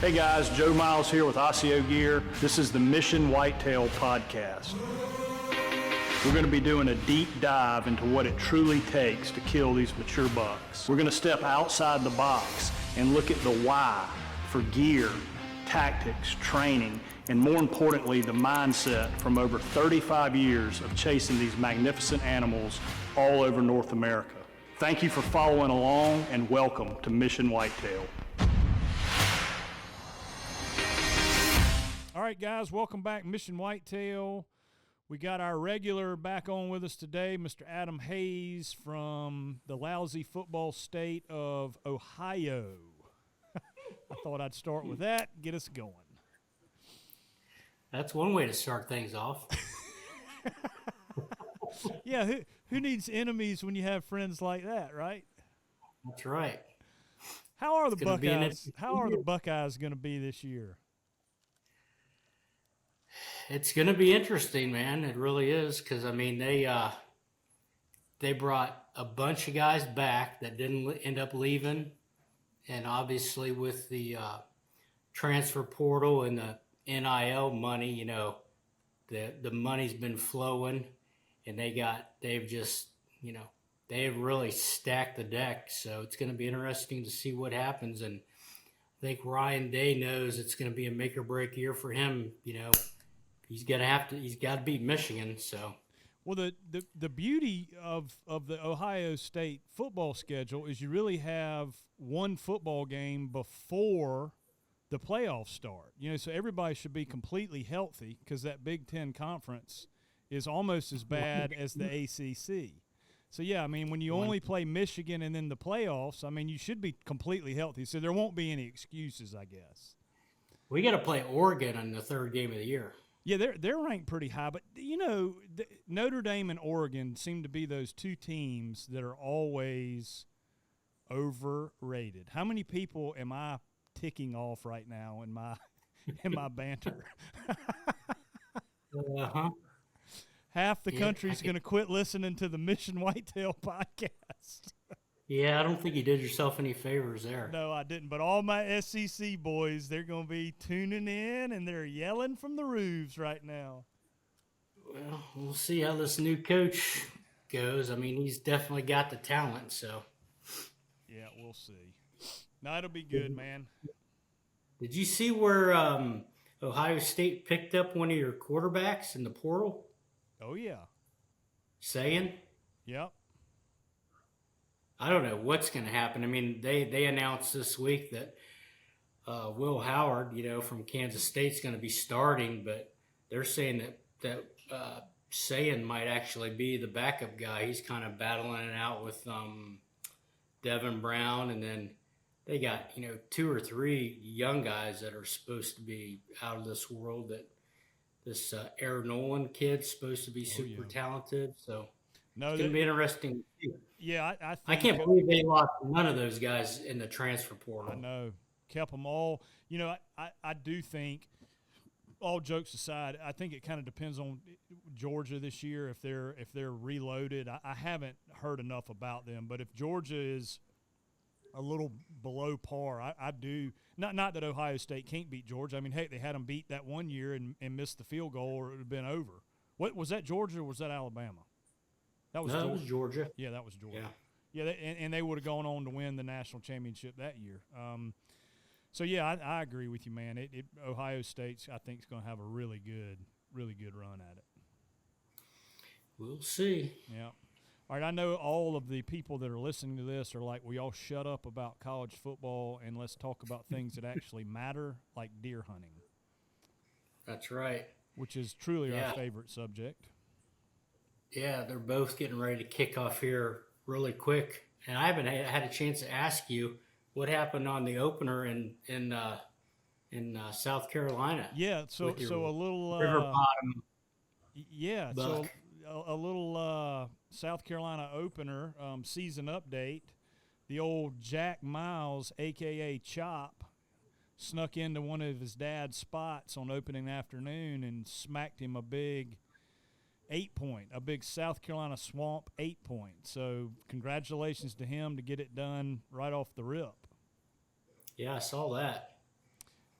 Hey guys, Joe Miles here with Osseo Gear. This is the Mission Whitetail Podcast. We're going to be doing a deep dive into what it truly takes to kill these mature bucks. We're going to step outside the box and look at the why for gear, tactics, training, and more importantly, the mindset from over 35 years of chasing these magnificent animals all over North America. Thank you for following along and welcome to Mission Whitetail. All right, guys, welcome back, Mission Whitetail. We got our regular back on with us today, Mr. Adam Hayes from the lousy football state of Ohio. I thought I'd start with that, get us going. That's one way to start things off. Yeah, who needs enemies when you have friends like that, right? That's right. How are the Buckeyes? How are the Buckeyes going to be this year? It's going to be interesting, man. It really is, because I mean they brought a bunch of guys back that didn't end up leaving, and obviously with the transfer portal and the NIL money, you know, the money's been flowing, and they've really stacked the deck. So it's going to be interesting to see what happens, and I think Ryan Day knows it's going to be a make or break year for him. You know, he's got to beat Michigan. So, well, the beauty of the Ohio State football schedule is you really have one football game before the playoffs start. You know, so everybody should be completely healthy because that Big Ten conference is almost as bad as the ACC. So, yeah, I mean, when you only play Michigan and then the playoffs, I mean, you should be completely healthy. So there won't be any excuses, I guess. We got to play Oregon in the third game of the year. Yeah, they're ranked pretty high. But, you know, Notre Dame and Oregon seem to be those two teams that are always overrated. How many people am I ticking off right now in my banter? Uh-huh. Half the country's going to quit listening to the Mission Whitetail podcast. Yeah, I don't think you did yourself any favors there. No, I didn't. But all my SEC boys, they're going to be tuning in, and they're yelling from the roofs right now. Well, we'll see how this new coach goes. I mean, he's definitely got the talent, so. Yeah, we'll see. No, it'll be good, man. Did you see where Ohio State picked up one of your quarterbacks in the portal? Oh, yeah. Saying? Yep. I don't know what's going to happen. I mean, they announced this week that Will Howard, you know, from Kansas State's going to be starting, but they're saying that Sayin might actually be the backup guy. He's kind of battling it out with Devin Brown, and then they got, you know, 2 or 3 young guys that are supposed to be out of this world. That this Aaron Nolan kid's supposed to be super talented, so it's going to be interesting. Yeah, I can't believe they lost none of those guys in the transfer portal. I know. Kept them all. You know, I do think, all jokes aside, I think it kind of depends on Georgia this year if they're reloaded. I haven't heard enough about them, but if Georgia is a little below par, I do. Not that Ohio State can't beat Georgia. I mean, hey, they had them beat that one year and missed the field goal, or it would have been over. What was that, Georgia, or was that Alabama? That was Georgia. Yeah, that was Georgia. Yeah, and they would have gone on to win the national championship that year. So yeah, I agree with you, man. Ohio State's, I think, is going to have a really good run at it. We'll see. Yeah. All right, I know all of the people that are listening to this are like, "We all shut up about college football and let's talk about things that actually matter, like deer hunting." That's right. Which is truly our favorite subject. Yeah, they're both getting ready to kick off here really quick. And I haven't had a chance to ask you what happened on the opener in South Carolina. Yeah, so a little river bottom. Yeah, buck. So a little South Carolina opener season update. The old Jack Miles, a.k.a. Chop, snuck into one of his dad's spots on opening afternoon and smacked him a big 8-point, a big South Carolina Swamp 8-point. So congratulations to him to get it done right off the rip. Yeah, I saw that.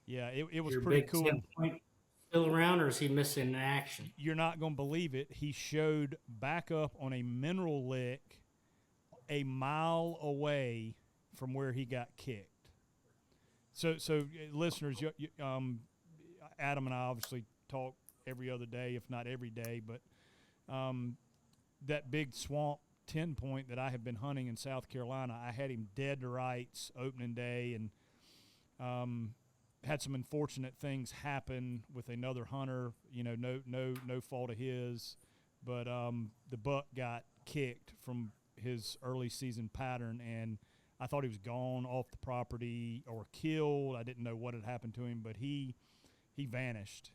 Yeah, it was Your pretty big cool. 10-point still around, or is he missing in action? You're not going to believe it. He showed back up on a mineral lick a mile away from where he got kicked. So listeners, Adam and I obviously talk every other day, if not every day, but that big swamp 10-point that I have been hunting in South Carolina, I had him dead to rights opening day, and had some unfortunate things happen with another hunter. No fault of his, but the buck got kicked from his early season pattern, and I thought he was gone off the property or killed. I didn't know what had happened to him, but he vanished.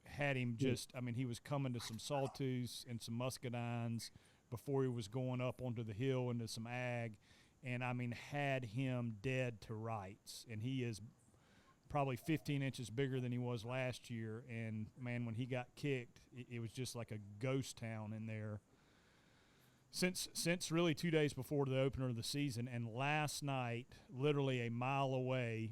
Had him just, he was coming to some sawtooths and some muscadines before he was going up onto the hill into some ag, and had him dead to rights. And he is probably 15 inches bigger than he was last year. And man, when he got kicked, it was just like a ghost town in there. Since really 2 days before the opener of the season, and last night, literally a mile away,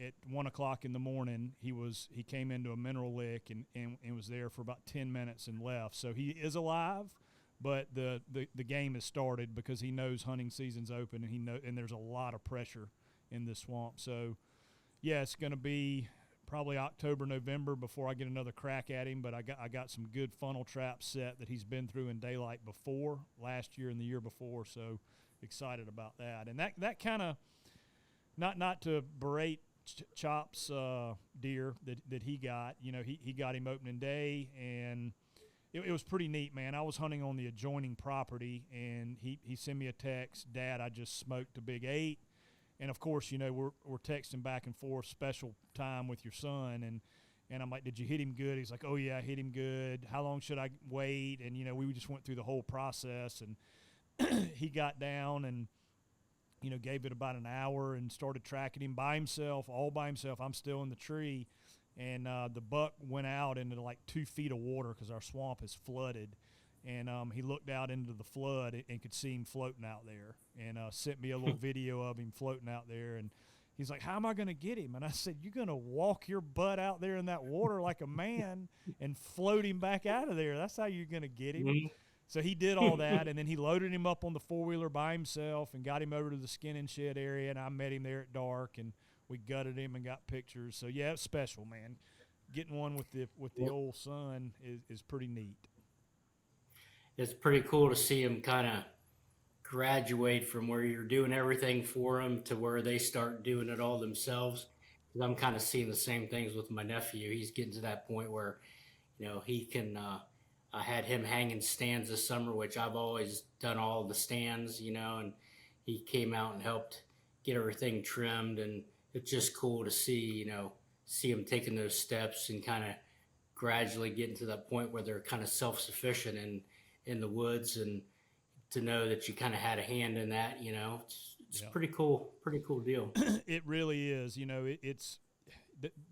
at 1 o'clock in the morning, he came into a mineral lick and was there for about 10 minutes and left. So he is alive, but the game has started because he knows hunting season's open, and there's a lot of pressure in this swamp. So yeah, it's going to be probably October, November before I get another crack at him, but I got some good funnel traps set that he's been through in daylight before, last year and the year before, so excited about that. And that kind of, not to berate Chop's deer that he got, he got him opening day, and it was pretty neat, man. I was hunting on the adjoining property, and he sent me a text, "Dad, I just smoked a big 8. And of course, we're texting back and forth, special time with your son, and I'm like, "Did you hit him good?" He's like, "Oh yeah, I hit him good. How long should I wait?" And we just went through the whole process, and he got down and gave it about an hour and started tracking him all by himself. I'm still in the tree, and the buck went out into like 2 feet of water because our swamp is flooded. And he looked out into the flood and could see him floating out there, and sent me a little video of him floating out there. And he's like, "How am I going to get him?" And I said, "You're going to walk your butt out there in that water like a man and float him back out of there. That's how you're going to get him." Mm-hmm. So he did all that, and then he loaded him up on the 4-wheeler by himself and got him over to the skin and shed area, and I met him there at dark, and we gutted him and got pictures. So yeah, it's special, man. Getting one with the old son is pretty neat. It's pretty cool to see them kind of graduate from where you're doing everything for them to where they start doing it all themselves. 'Cause I'm kind of seeing the same things with my nephew. He's getting to that point where, he can. I had him hanging stands this summer, which I've always done all the stands, and he came out and helped get everything trimmed, and it's just cool to see him taking those steps and kind of gradually getting to that point where they're kind of self-sufficient in the woods, and to know that you kind of had a hand in that, it's pretty cool deal. It really is. It's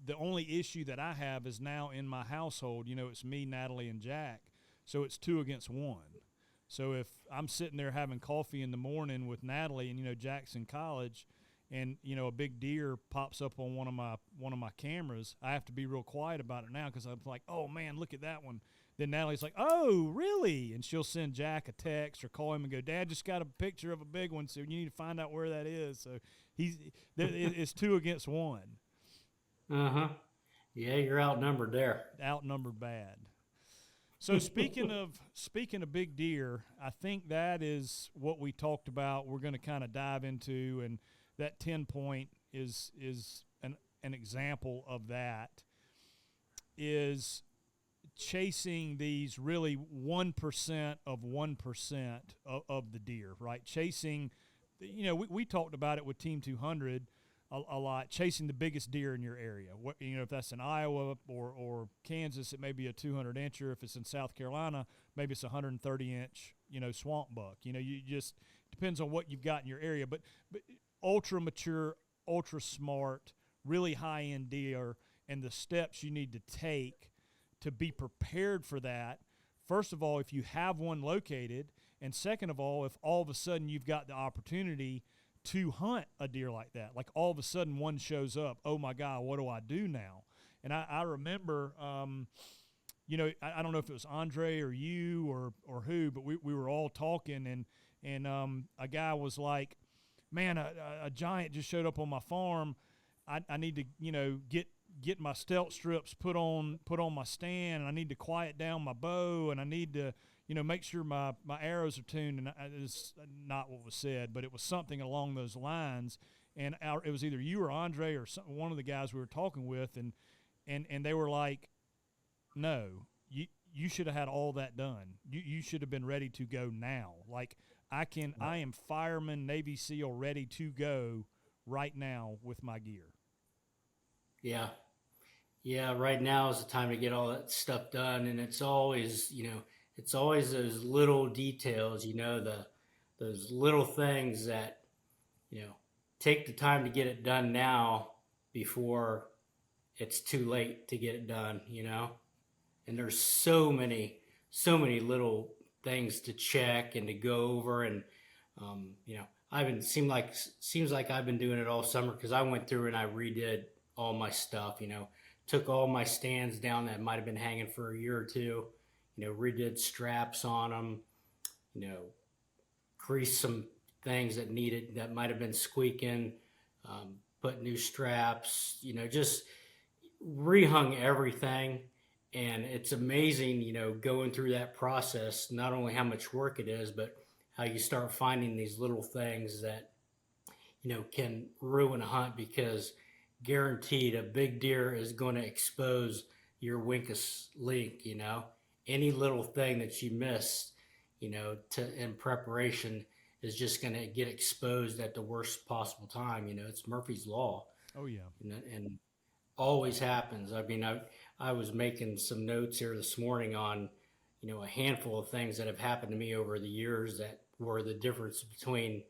the only issue that I have is now in my household, it's me, Natalie, and Jack. So it's 2 against 1. So if I'm sitting there having coffee in the morning with Natalie, and Jack's in college, and a big deer pops up on one of my cameras, I have to be real quiet about it now because I'm like, "Oh man, look at that one." Then Natalie's like, "Oh, really?" And she'll send Jack a text or call him and go, "Dad just got a picture of a big one, so you need to find out where that is." So it's 2 against 1. Uh-huh. Yeah, you're outnumbered there. Outnumbered bad. So speaking of big deer, I think that is what we talked about. We're going to kind of dive into, and that 10-point is an example of that. Is chasing these really 1% of 1% of the deer, right? Chasing, we talked about it with Team 200 a lot, chasing the biggest deer in your area. If that's in Iowa or Kansas, it may be a 200-incher. If it's in South Carolina, maybe it's a 130-inch, swamp buck. You just depends on what you've got in your area. But ultra mature, ultra smart, really high-end deer, and the steps you need to take to be prepared for that. First of all, if you have one located, and second of all, if all of a sudden you've got the opportunity to hunt a deer like that. Like all of a sudden one shows up. Oh my God, what do I do now? And I remember, I don't know if it was Andre or you or who, but we were all talking, and a guy was like, man, a giant just showed up on my farm. I need to, get my stealth strips put on my stand, and I need to quiet down my bow, and I need to, make sure my arrows are tuned. And it's not what was said, but it was something along those lines. And it was either you or Andre or one of the guys we were talking with, and they were like, no, you should have had all that done. You should have been ready to go now. Like I am fireman, Navy SEAL, ready to go right now with my gear. Yeah. Yeah, right now is the time to get all that stuff done, and it's always those little details, those little things that, take the time to get it done now before it's too late to get it done, And there's so many little things to check and to go over, and seems like I've been doing it all summer because I went through and I redid all my stuff, took all my stands down that might have been hanging for a year or two, redid straps on them, creased some things that might have been squeaking, put new straps, just rehung everything. And it's amazing, going through that process, not only how much work it is, but how you start finding these little things that, can ruin a hunt, because guaranteed a big deer is going to expose your weakest link. Any little thing that you miss, in preparation is just going to get exposed at the worst possible time. It's Murphy's Law. Oh yeah. And always happens. I mean, I was making some notes here this morning on, a handful of things that have happened to me over the years that were the difference between,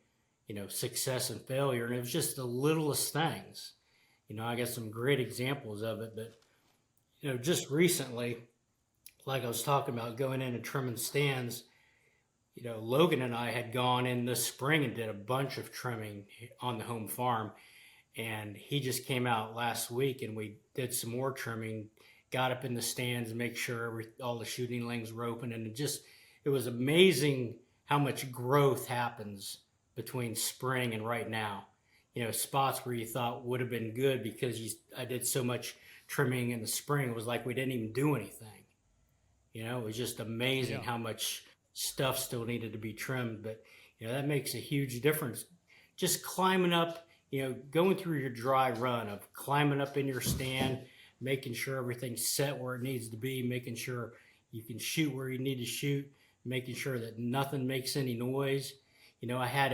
success and failure. And it was just the littlest things. I got some great examples of it, but, just recently, like I was talking about going in and trimming stands, Logan and I had gone in this spring and did a bunch of trimming on the home farm. And he just came out last week and we did some more trimming, got up in the stands and make sure all the shooting lanes were open. And it was amazing how much growth happens between spring and right now. Spots where you thought would have been good because I did so much trimming in the spring. It was like we didn't even do anything. It was just amazing how much stuff still needed to be trimmed. But, that makes a huge difference. Just climbing up, going through your dry run of climbing up in your stand, making sure everything's set where it needs to be, making sure you can shoot where you need to shoot, making sure that nothing makes any noise. I had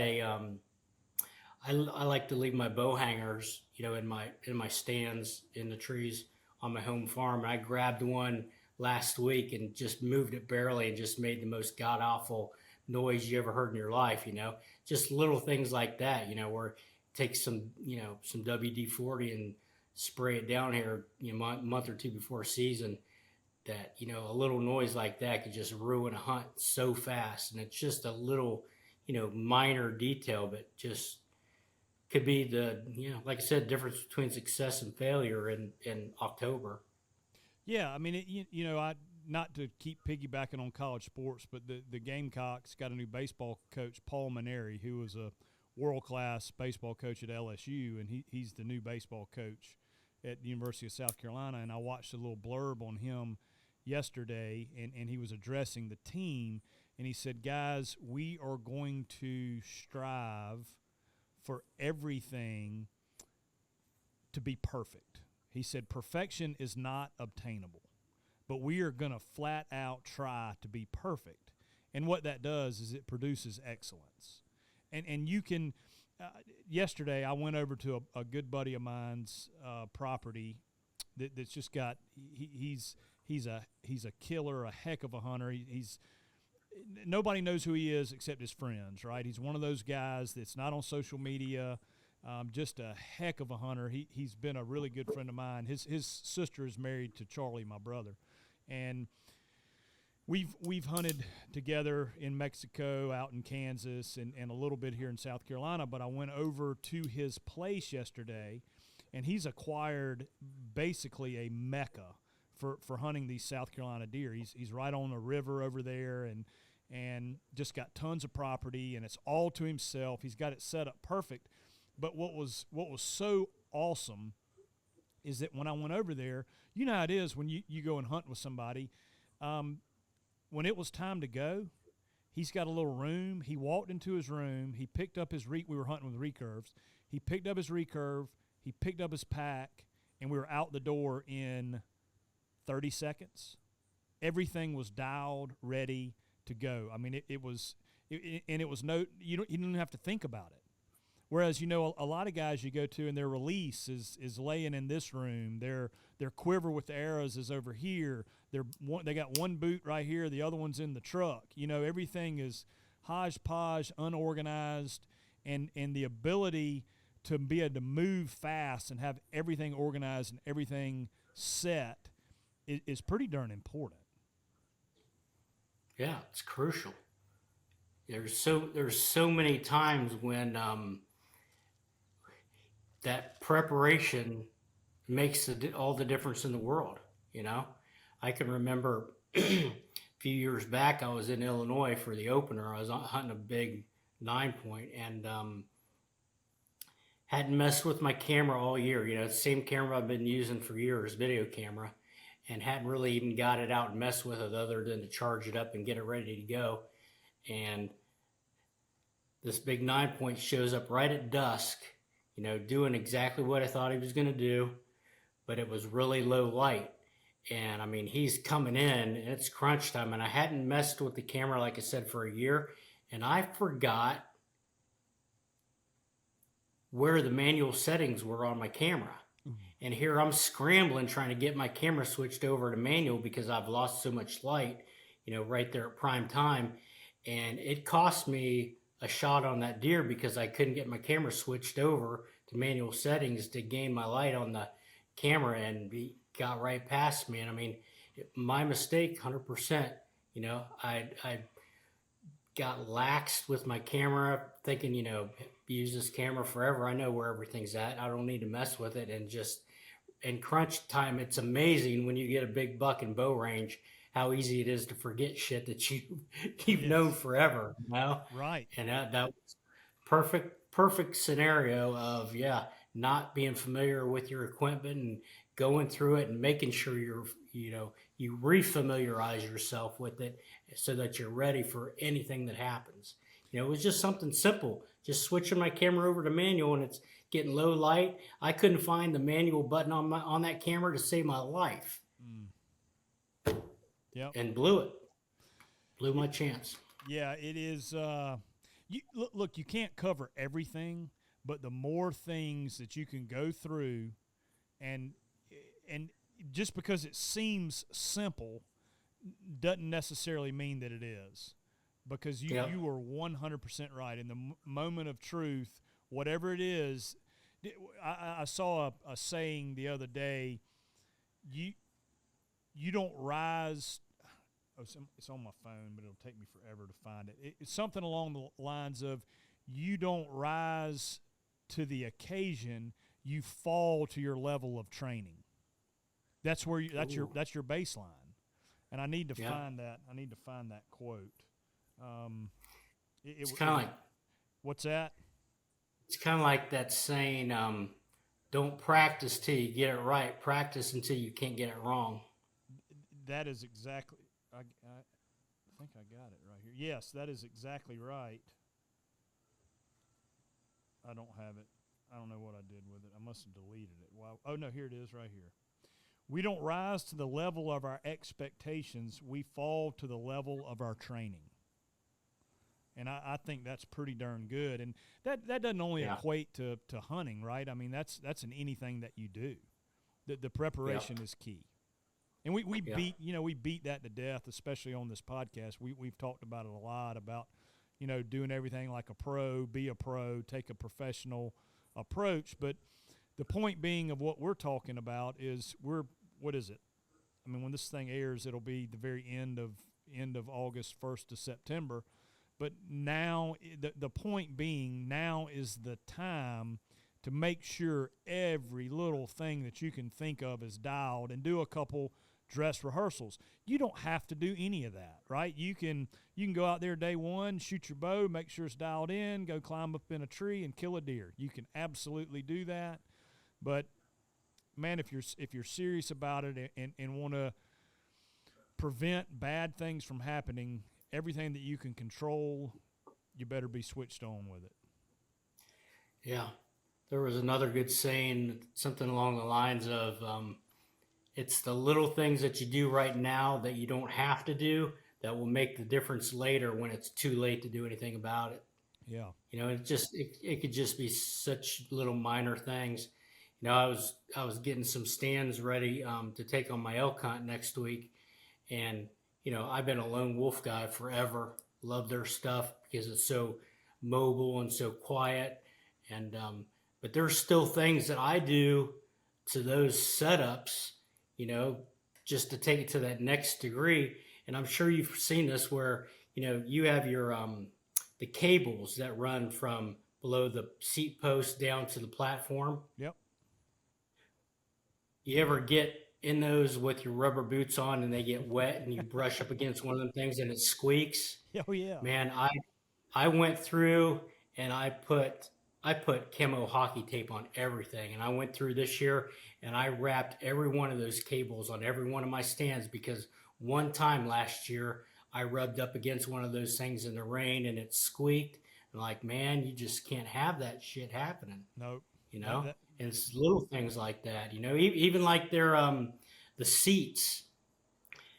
I like to leave my bow hangers, in my stands in the trees on my home farm. And I grabbed one last week and just moved it barely and just made the most god awful noise you ever heard in your life. Just little things like that. Where take some WD-40 and spray it down here, a month or two before season. That a little noise like that could just ruin a hunt so fast. And it's just a little, minor detail, but just could be the, like I said, difference between success and failure in October. Yeah, I mean, not to keep piggybacking on college sports, but the Gamecocks got a new baseball coach, Paul Maneri, who was a world-class baseball coach at LSU, and he's the new baseball coach at the University of South Carolina. And I watched a little blurb on him yesterday, and he was addressing the team, and he said, guys, we are going to strive for everything to be perfect. He said perfection is not obtainable, but we are going to flat out try to be perfect. And what that does is it produces excellence. And you can yesterday I went over to a good buddy of mine's property that's just got he's a killer, a heck of a hunter. He's nobody knows who he is except his friends, right? He's one of those guys that's not on social media, just a heck of a hunter. He's been a really good friend of mine. His sister is married to Charlie, my brother. And we've hunted together in Mexico, out in Kansas, and a little bit here in South Carolina. But I went over to his place yesterday, and he's acquired basically a mecca for hunting these South Carolina deer. He's right on a river over there, and just got tons of property, and it's all to himself. He's got it set up perfect. But what was so awesome is that when I went over there, you know how it is when you go and hunt with somebody. When it was time to go, he's got a little room. He walked into his room. He picked up his we were hunting with recurves. He picked up his recurve. He picked up his pack, and we were out the door in 30 seconds. Everything was dialed, ready to go. I mean, it was no, you didn't have to think about it. Whereas, you know, a lot of guys you go to and their release is laying in this room. Their quiver with the arrows is over here. They got one boot right here. The other one's in the truck. You know, everything is hodgepodge, unorganized, and the ability to be able to move fast and have everything organized and everything set is pretty darn important. Yeah, it's crucial. There's so many times when that preparation makes all the difference in the world. You know, I can remember a few years back, I was in Illinois for the opener. I was hunting a big 9-point and hadn't messed with my camera all year. You know, the same camera I've been using for years, video camera, and hadn't really even got it out and messed with it other than to charge it up and get it ready to go. And this big 9-point shows up right at dusk, you know, doing exactly what I thought he was going to do, but it was really low light. And I mean, he's coming in and it's crunch time, and I hadn't messed with the camera, like I said, for a year, and I forgot where the manual settings were on my camera. And here I'm scrambling trying to get my camera switched over to manual because I've lost so much light, you know, right there at prime time. And it cost me a shot on that deer because I couldn't get my camera switched over to manual settings to gain my light on the camera, and he got right past me. And I mean, my mistake, 100%. You know, I got laxed with my camera, thinking, you know, use this camera forever. I know where everything's at. I don't need to mess with it. And just in crunch time, it's amazing when you get a big buck in bow range, how easy it is to forget shit that you've known forever, you know? Right. And that was perfect scenario of, not being familiar with your equipment and going through it and making sure you refamiliarize yourself with it so that you're ready for anything that happens. You know, it was just something simple, just switching my camera over to manual, and it's getting low light. I couldn't find the manual button on that camera to save my life. Yep. And blew my chance. Yeah, it is. Look, you can't cover everything, but the more things that you can go through, and just because it seems simple doesn't necessarily mean that it is, because you are 100% right. In the moment of truth, whatever it is, I saw a saying the other day, you don't rise. Oh, it's on my phone, but it'll take me forever to find it. It's something along the lines of, you don't rise to the occasion, you fall to your level of training. That's where that's your baseline. And I need to find that. I need to find that quote. It's kind of like, what's that? It's kind of like that saying, don't practice till you get it right. Practice until you can't get it wrong. That is exactly, I think I got it right here. Yes, that is exactly right. I don't have it. I don't know what I did with it. I must have deleted it. Wow. Oh, no, here it is right here. We don't rise to the level of our expectations. We fall to the level of our training. And I think that's pretty darn good. And that doesn't only equate to hunting, right? I mean, that's in anything that you do. The preparation is key. And we beat that to death, especially on this podcast. We've talked about it a lot, about, you know, doing everything like a pro, be a pro, take a professional approach. But the point being of what we're talking about is what is it? I mean, when this thing airs, it'll be the very end of end of August, 1st to September. But now, the point being, now is the time to make sure every little thing that you can think of is dialed, and do a couple dress rehearsals. You don't have to do any of that, right? You can go out there day one, shoot your bow, make sure it's dialed in, go climb up in a tree and kill a deer. You can absolutely do that. But man, if you're serious about it and want to prevent bad things from happening, everything that you can control, you better be switched on with it. Yeah. There was another good saying, something along the lines of, it's the little things that you do right now that you don't have to do that will make the difference later when it's too late to do anything about it. Yeah. It could just be such little minor things. I was getting some stands ready to take on my elk hunt next week. And, I've been a lone wolf guy forever. Love their stuff because it's so mobile and so quiet. And, but there's still things that I do to those setups, just to take it to that next degree. And I'm sure you've seen this where, you have your, the cables that run from below the seat post down to the platform. Yep. You ever get in those with your rubber boots on and they get wet and you brush up against one of them things and it squeaks? Oh yeah. Man, I went through and I put camo hockey tape on everything. And I went through this year and I wrapped every one of those cables on every one of my stands, because one time last year I rubbed up against one of those things in the rain and it squeaked. And like, man, you just can't have that shit happening. Nope. And it's little things like that, even like their, the seats.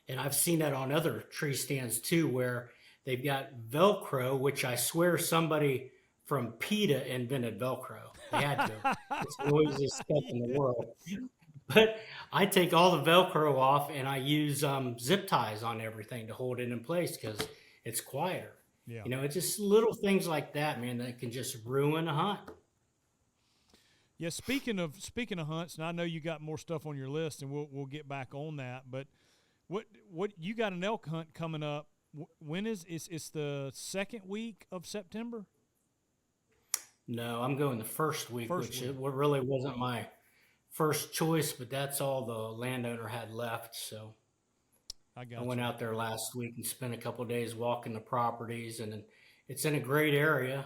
And I've seen that on other tree stands too, where they've got Velcro, which I swear somebody from PETA invented Velcro. They had to. It's the noisiest stuff in the world. But I take all the Velcro off and I use zip ties on everything to hold it in place because it's quieter. Yeah. It's just little things like that, man, that can just ruin a hunt. Yeah, speaking of hunts, and I know you got more stuff on your list, and we'll get back on that. But what you got an elk hunt coming up? When it's the second week of September? No, I'm going the first week, which really wasn't my first choice, but that's all the landowner had left. So I went out there last week and spent a couple of days walking the properties, and it's in a great area.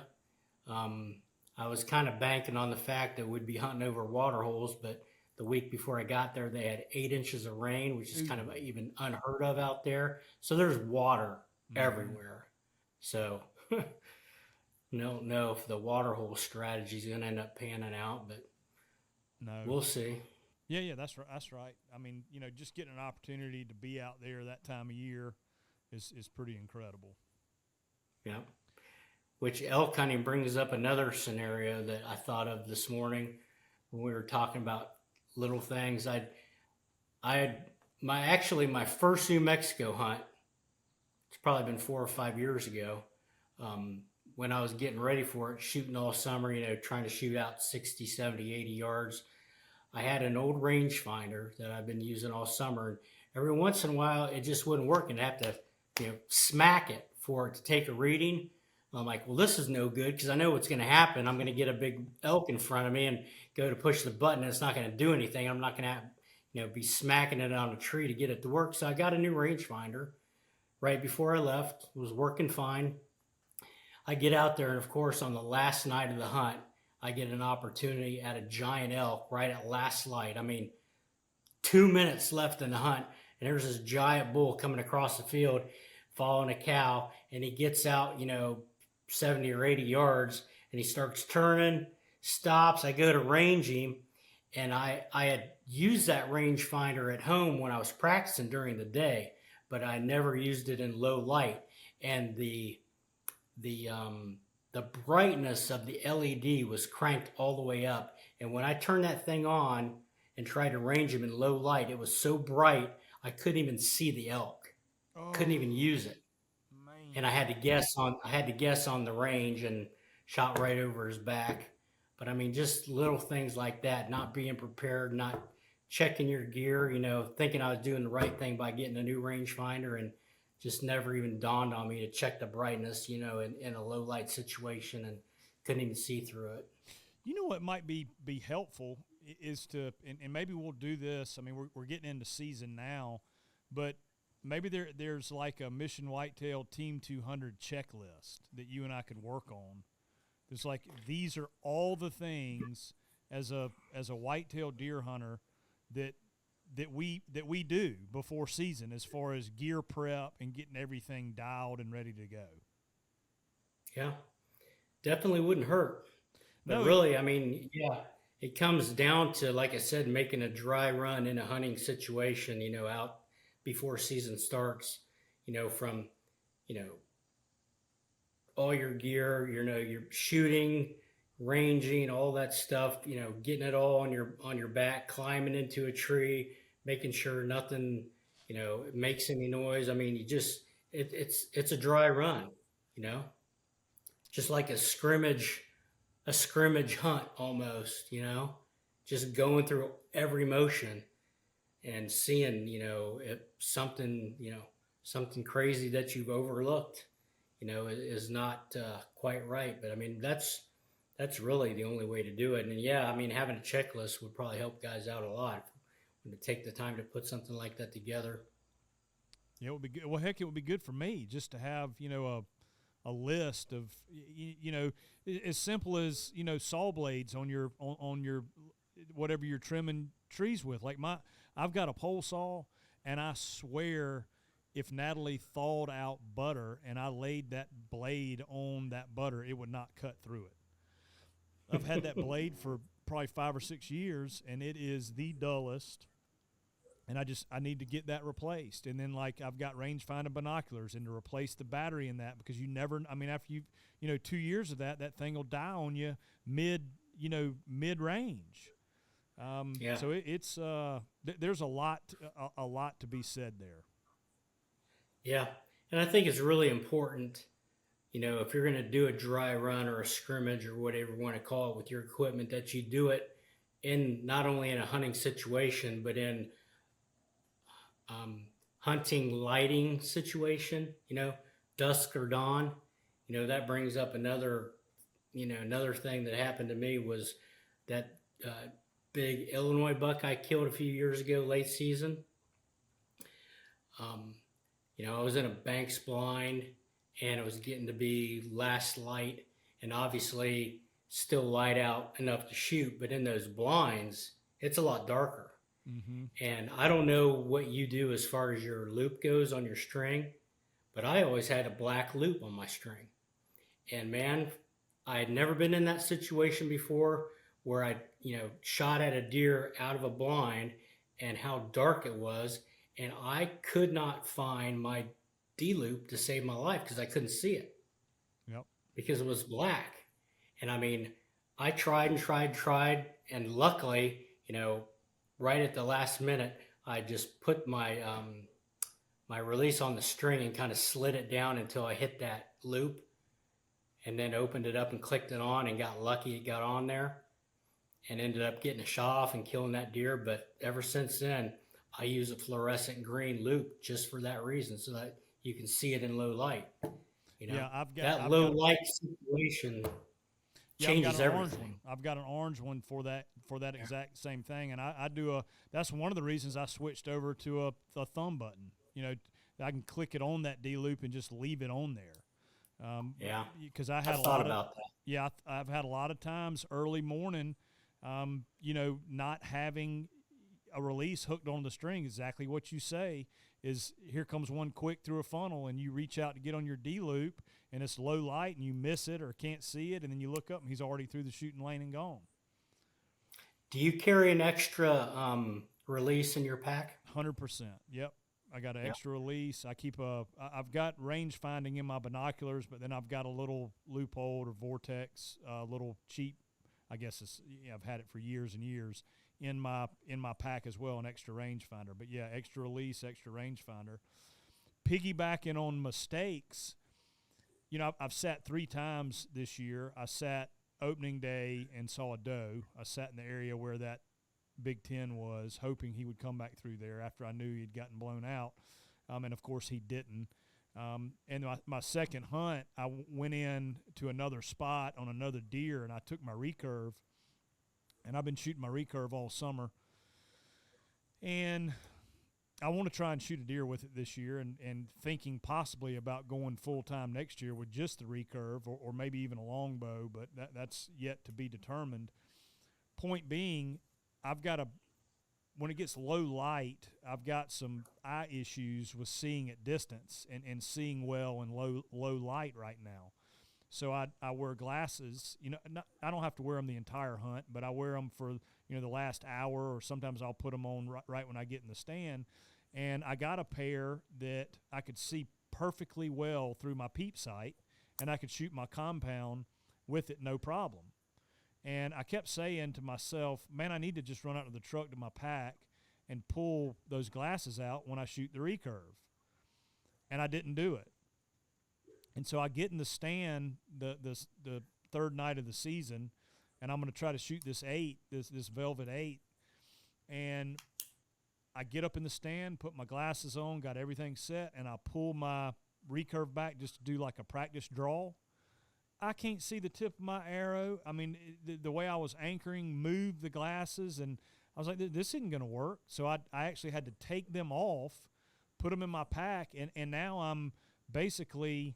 I was kind of banking on the fact that we'd be hunting over water holes, but the week before I got there, they had 8 inches of rain, which is kind of even unheard of out there. So there's water everywhere. So don't know if the water hole strategy is going to end up panning out, but no, we'll see. Yeah, that's right. That's right. I mean, just getting an opportunity to be out there that time of year is pretty incredible. Yeah. Which elk hunting brings up another scenario that I thought of this morning when we were talking about little things. I had my first New Mexico hunt. It's probably been 4 or 5 years ago. When I was getting ready for it, shooting all summer, trying to shoot out 60, 70, 80 yards. I had an old rangefinder that I've been using all summer. And every once in a while, it just wouldn't work, and I'd have to, smack it for it to take a reading. I'm like, well, this is no good because I know what's going to happen. I'm going to get a big elk in front of me and go to push the button, and it's not going to do anything. I'm not going to be smacking it on a tree to get it to work. So I got a new rangefinder right before I left. It was working fine. I get out there, and of course, on the last night of the hunt, I get an opportunity at a giant elk right at last light. I mean, 2 minutes left in the hunt, and there's this giant bull coming across the field following a cow, and he gets out, 70 or 80 yards, and he starts turning, stops. I go to range him, and I had used that rangefinder at home when I was practicing during the day, but I never used it in low light. And the brightness of the LED was cranked all the way up. And when I turned that thing on and tried to range him in low light, it was so bright I couldn't even see the elk. Couldn't even use it. And I had to guess on the range and shot right over his back. But I mean, just little things like that, not being prepared, not checking your gear, thinking I was doing the right thing by getting a new rangefinder and just never even dawned on me to check the brightness, in a low light situation, and couldn't even see through it. You know what might be helpful is to, and maybe we'll do this. I mean, we're getting into season now, but maybe there's like a Mission Whitetail Team 200 checklist that you and I could work on. It's like these are all the things as a whitetail deer hunter that we do before season as far as gear prep and getting everything dialed and ready to go. Yeah, definitely wouldn't hurt. But No, really, I mean, yeah, it comes down to, like I said, making a dry run in a hunting situation, out before season starts, from, you know, all your gear, your shooting, ranging, all that stuff, getting it all on your back, climbing into a tree, making sure nothing, makes any noise. I mean, it's a dry run, you know, just like a scrimmage hunt almost, just going through every motion and seeing, if something, something crazy that you've overlooked, is not quite right. But I mean, that's really the only way to do it. And yeah, I mean, having a checklist would probably help guys out a lot to take the time to put something like that together. yeah, it would be good. Well, heck, it would be good for me just to have a list of as simple as saw blades on your whatever you're trimming trees with. Like I've got a pole saw, and I swear if Natalie thawed out butter and I laid that blade on that butter, it would not cut through it. I've had that blade for probably 5 or 6 years, and it is the dullest. And I need to get that replaced. And then like I've got rangefinder binoculars, and to replace the battery in that, because after 2 years of that thing will die on you mid range. Yeah. So there's a lot to be said there. Yeah. And I think it's really important, if you're going to do a dry run or a scrimmage or whatever you want to call it with your equipment, that you do it in not only in a hunting situation, but in hunting lighting situation, dusk or dawn. That brings up another thing that happened to me was that big Illinois buck I killed a few years ago, late season. I was in a Banks blind, and it was getting to be last light, and obviously still light out enough to shoot, but in those blinds, it's a lot darker. Mm-hmm. And I don't know what you do as far as your loop goes on your string, but I always had a black loop on my string. And man, I had never been in that situation before where I, shot at a deer out of a blind and how dark it was. And I could not find my D loop to save my life because I couldn't see it. Yep. Because it was black. And I mean, I tried and tried. And luckily, right at the last minute, I just put my my release on the string and kind of slid it down until I hit that loop, and then opened it up and clicked it on and got lucky it got on there, and ended up getting a shot off and killing that deer. But ever since then, I use a fluorescent green loop just for that reason, so that you can see it in low light. Yeah, I've got that low light situation changes everything. I've got an orange one for that exact same thing, and I do that's one of the reasons I switched over to a thumb button. I can click it on that D loop and just leave it on there. Because I had thought about that. Yeah, I've had a lot of times early morning, not having a release hooked on the string. Exactly what you say is, here comes one quick through a funnel, and you reach out to get on your D loop, and it's low light, and you miss it or can't see it, and then you look up, and he's already through the shooting lane and gone. Do you carry an extra release in your pack? 100%. Yep. I got an extra release. I've got range finding in my binoculars, but then I've got a little Loophole or Vortex, little cheap, I guess I've had it for years and years, in my pack as well, an extra rangefinder. But yeah, extra release, extra rangefinder. Piggybacking on mistakes, I've sat 3 times this year. I sat opening day and saw a doe. I sat in the area where that Big 10 was, hoping he would come back through there after I knew he'd gotten blown out. And of course he didn't. And my second hunt, I went in to another spot on another deer, and I took my recurve, and I've been shooting my recurve all summer. And I want to try and shoot a deer with it this year, and thinking possibly about going full-time next year with just the recurve or maybe even a longbow, but that's yet to be determined. Point being, when it gets low light, I've got some eye issues with seeing at distance and seeing well in low light right now. So I wear glasses. I don't have to wear them the entire hunt, but I wear them for the last hour, or sometimes I'll put them on right when I get in the stand. And I got a pair that I could see perfectly well through my peep sight, and I could shoot my compound with it no problem. And I kept saying to myself, man, I need to just run out to the truck to my pack and pull those glasses out when I shoot the recurve. And I didn't do it. And so I get in the stand the third night of the season, and I'm going to try to shoot this Velvet 8. And I get up in the stand, put my glasses on, got everything set, and I pull my recurve back just to do like a practice draw. I can't see the tip of my arrow. I mean, the way I was anchoring moved the glasses, and I was like, this isn't going to work. So I actually had to take them off, put them in my pack, and now I'm basically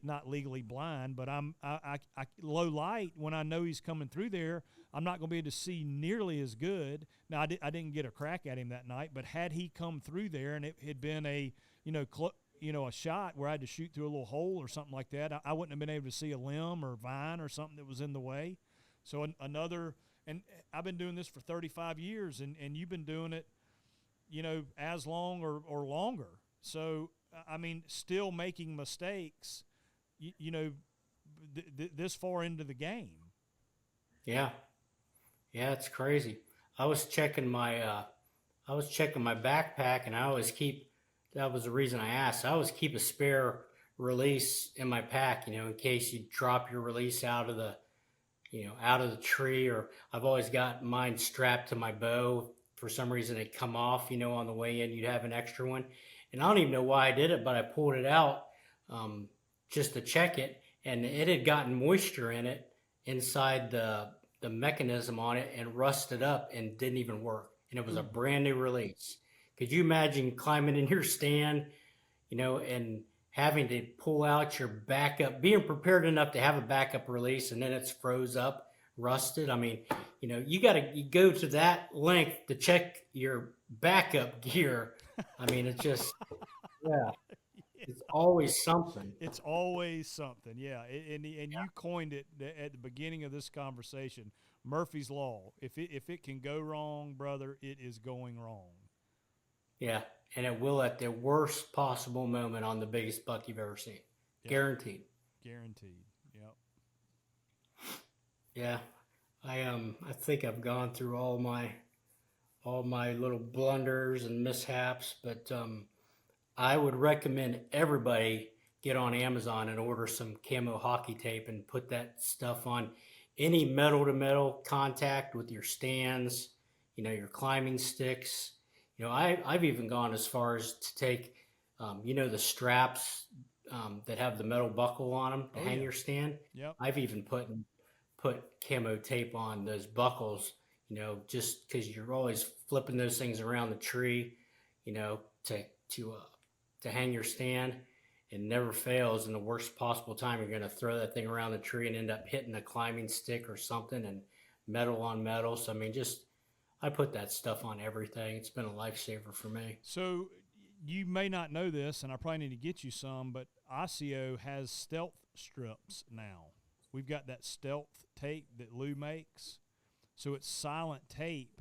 not legally blind, but I low light, when I know he's coming through there, I'm not going to be able to see nearly as good. Now, I didn't get a crack at him that night, but had he come through there and it had been a shot where I had to shoot through a little hole or something like that, I wouldn't have been able to see a limb or vine or something that was in the way. So and I've been doing this for 35 years, and you've been doing it, as long or longer. So, I mean, still making mistakes, this far into the game. Yeah. Yeah, it's crazy. I was checking my backpack, and I always keep, that was the reason I asked. I always keep a spare release in my pack, in case you drop your release out of the tree, or I've always got mine strapped to my bow. For some reason it come off, on the way in, you'd have an extra one. And I don't even know why I did it, but I pulled it out just to check it, and it had gotten moisture in it inside the mechanism on it, and rusted up and didn't even work. And it was a brand new release. Could you imagine climbing in your stand, and having to pull out your backup, being prepared enough to have a backup release, and then it's froze up, rusted? I mean, you got to go to that length to check your backup gear. I mean, it's just, yeah, it's always something. It's always something, yeah. And you coined it at the beginning of this conversation, Murphy's Law. If it can go wrong, brother, it is going wrong. Yeah, and it will at the worst possible moment on the biggest buck you've ever seen. Yep. Guaranteed. Guaranteed. Yep. Yeah, I think I've gone through all my little blunders and mishaps, but I would recommend everybody get on Amazon and order some camo hockey tape and put that stuff on any metal to metal contact with your stands, your climbing sticks. I've even gone as far as to take, the straps that have the metal buckle on them to hang your stand. Yep. I've even put camo tape on those buckles, just because you're always flipping those things around the tree, to hang your stand. It never fails. In the worst possible time, you're going to throw that thing around the tree and end up hitting a climbing stick or something, and metal on metal. So, I mean, I put that stuff on everything. It's been a lifesaver for me. So you may not know this, and I probably need to get you some, but Osseo has stealth strips now. We've got that stealth tape that Lou makes. So it's silent tape.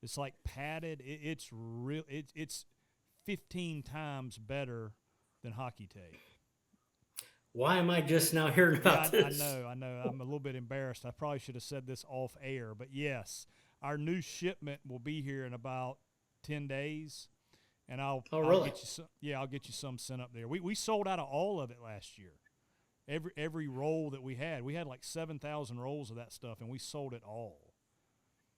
It's like padded. It's 15 times better than hockey tape. Why am I just now hearing about this? I know. I'm a little bit embarrassed. I probably should have said this off air, but yes, our new shipment will be here in about 10 days, and I'll get you some. Yeah, I'll get you some sent up there. We sold out of all of it last year. Every roll that we had like 7,000 rolls of that stuff, and we sold it all.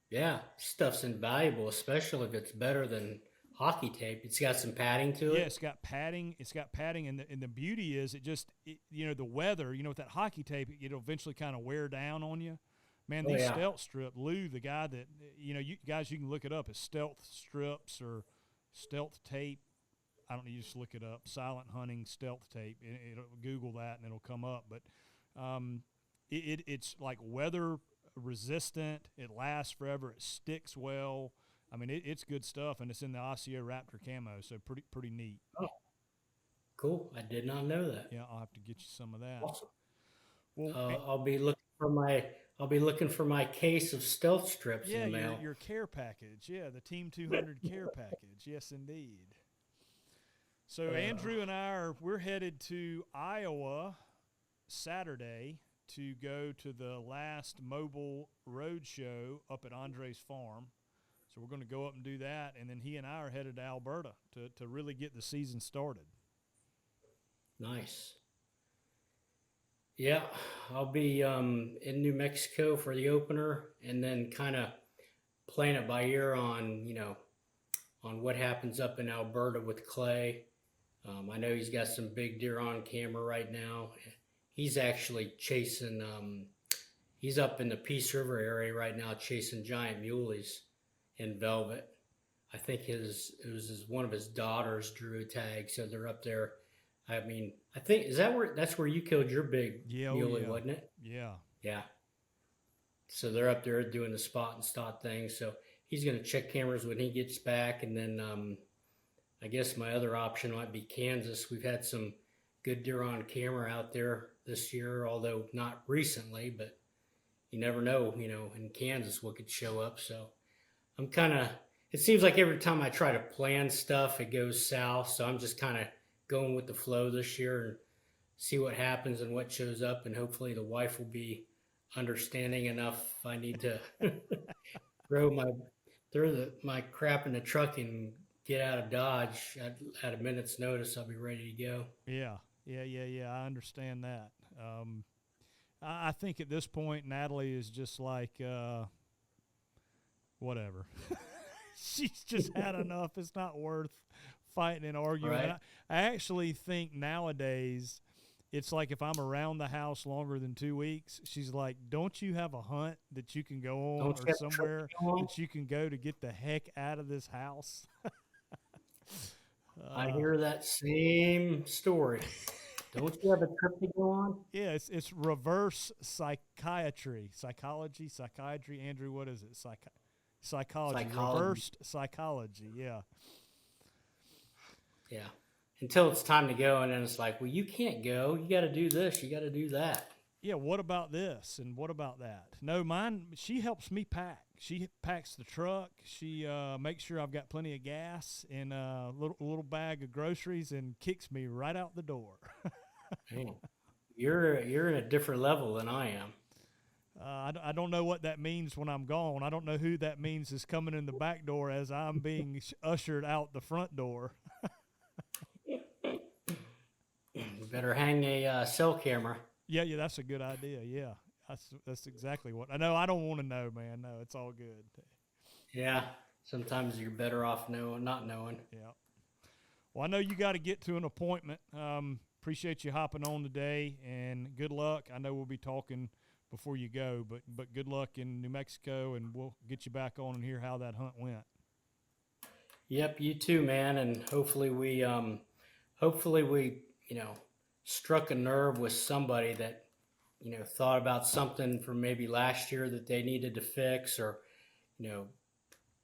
Yeah, stuff's invaluable, especially if it's better than hockey tape. It's got some padding to Yeah, it. it's got padding. It's got padding, and the beauty is the weather. You know, with that hockey tape, it'll eventually kind of wear down on you. Man, Oh these yeah. stealth strip, Lou, the guy that you guys, you can look it up as stealth strips or stealth tape. I don't know. You just look it up. Silent hunting stealth tape. It'll Google that and it'll come up. But it's like weather resistant. It lasts forever. It sticks well. I mean, it's good stuff, and it's in the Osseo Raptor camo, so pretty neat. Oh, cool. I did not know that. Yeah, I'll have to get you some of that. Awesome. Well, I'll be looking for my case of stealth strips in the mail. your care package. Yeah, the Team 200 care package. Yes, indeed. So Andrew and we're headed to Iowa Saturday to go to the last mobile road show up at Andre's farm. So we're going to go up and do that, and then he and I are headed to Alberta to really get the season started. Nice. Yeah, I'll be in New Mexico for the opener, and then kind of playing it by ear on what happens up in Alberta with Clay. I know he's got some big deer on camera right now. He's actually chasing. He's up in the Peace River area right now, chasing giant muleys in velvet. I think one of his daughters drew a tag, so they're up there. I mean, I think that's where you killed your big muley, wasn't it? Yeah. Yeah. So they're up there doing the spot and stot thing. So he's going to check cameras when he gets back, and then I guess my other option might be Kansas. We've had some good deer on camera out there this year, although not recently, but you never know, in Kansas what could show up. So it seems like every time I try to plan stuff, it goes south. So I'm just kind of going with the flow this year and see what happens and what shows up. And hopefully the wife will be understanding enough if I need to throw my crap in the truck and get out of Dodge at a minute's notice. I'll be ready to go. Yeah. I understand that. I think at this point, Natalie is just like, whatever. She's just had enough. It's not worth fighting and arguing. Right. I actually think nowadays it's like if I'm around the house longer than 2 weeks, she's like, don't you have a hunt that you can go on or somewhere that you can go to get the heck out of this house? I hear that same story. Don't you have a trip to go on? Yeah, it's reverse psychiatry. Psychology. Andrew, what is it? Psychology. Reversed psychology, yeah. Yeah. Until it's time to go, and then it's like, well, you can't go. You got to do this. You got to do that. Yeah, what about this and what about that? No, mine, she helps me pack. She packs the truck. She makes sure I've got plenty of gas and a little bag of groceries and kicks me right out the door. Man, you're in a different level than I am. I don't know what that means when I'm gone. I don't know who that means is coming in the back door as I'm being ushered out the front door. You better hang a cell camera. Yeah, that's a good idea. Yeah, that's exactly what I know. I don't want to know, man. No, it's all good. Yeah, sometimes you're better off not knowing. Yeah. Well, I know you got to get to an appointment. Appreciate you hopping on today, and good luck. I know we'll be talking before you go, but good luck in New Mexico, and we'll get you back on and hear how that hunt went. Yep, you too, man. And hopefully we struck a nerve with somebody that thought about something from maybe last year that they needed to fix, or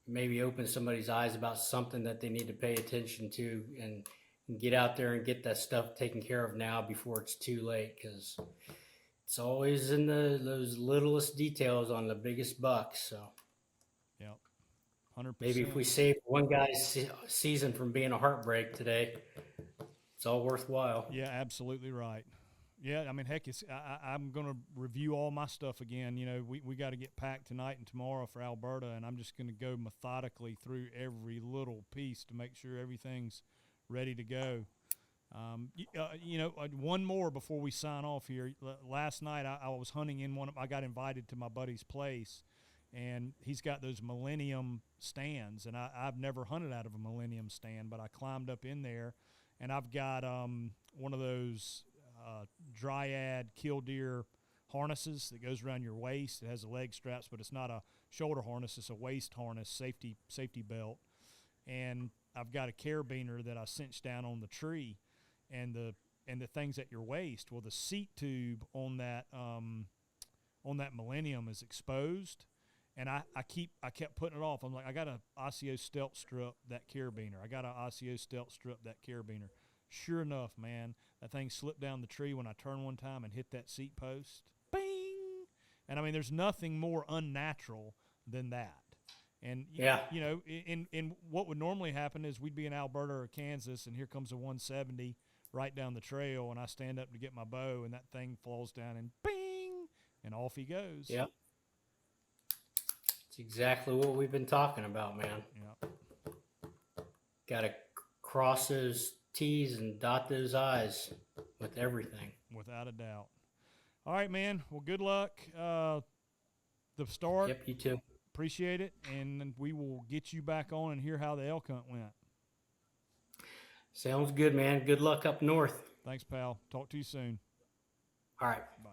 maybe open somebody's eyes about something that they need to pay attention to, and get out there and get that stuff taken care of now before it's too late, because it's always in those littlest details on the biggest bucks. So, yep, 100%. Maybe if we save one guy's season from being a heartbreak today, it's all worthwhile. Yeah, absolutely right. Yeah, I mean, heck, I'm going to review all my stuff again. We got to get packed tonight and tomorrow for Alberta, and I'm just going to go methodically through every little piece to make sure everything's ready to go. One more before we sign off here. Last night I was hunting in I got invited to my buddy's place, and he's got those Millennium stands, and I've never hunted out of a Millennium stand, but I climbed up in there, and I've got one of those Dryad killdeer harnesses that goes around your waist. It has the leg straps, but it's not a shoulder harness, it's a waist harness, safety belt. And I've got a carabiner that I cinch down on the tree, and the thing's at your waist. Well, the seat tube on that Millennium is exposed, and I kept putting it off. I'm like, I got a Osceola stealth strip that carabiner. I got a Osceola stealth strip that carabiner. Sure enough, man, that thing slipped down the tree when I turned one time and hit that seat post. Bing! And I mean, there's nothing more unnatural than that. And Yeah. you know, in what would normally happen is we'd be in Alberta or Kansas, and here comes a 170 right down the trail, and I stand up to get my bow, and that thing falls down, and bing, and off he goes. Yep. It's exactly what we've been talking about, man. Yep. Got to cross those T's and dot those I's with everything. Without a doubt. All right, man. Well, good luck. The start. Yep, you too. Appreciate it, and we will get you back on and hear how the elk hunt went. Sounds good, man. Good luck up north. Thanks, pal. Talk to you soon. All right. Bye.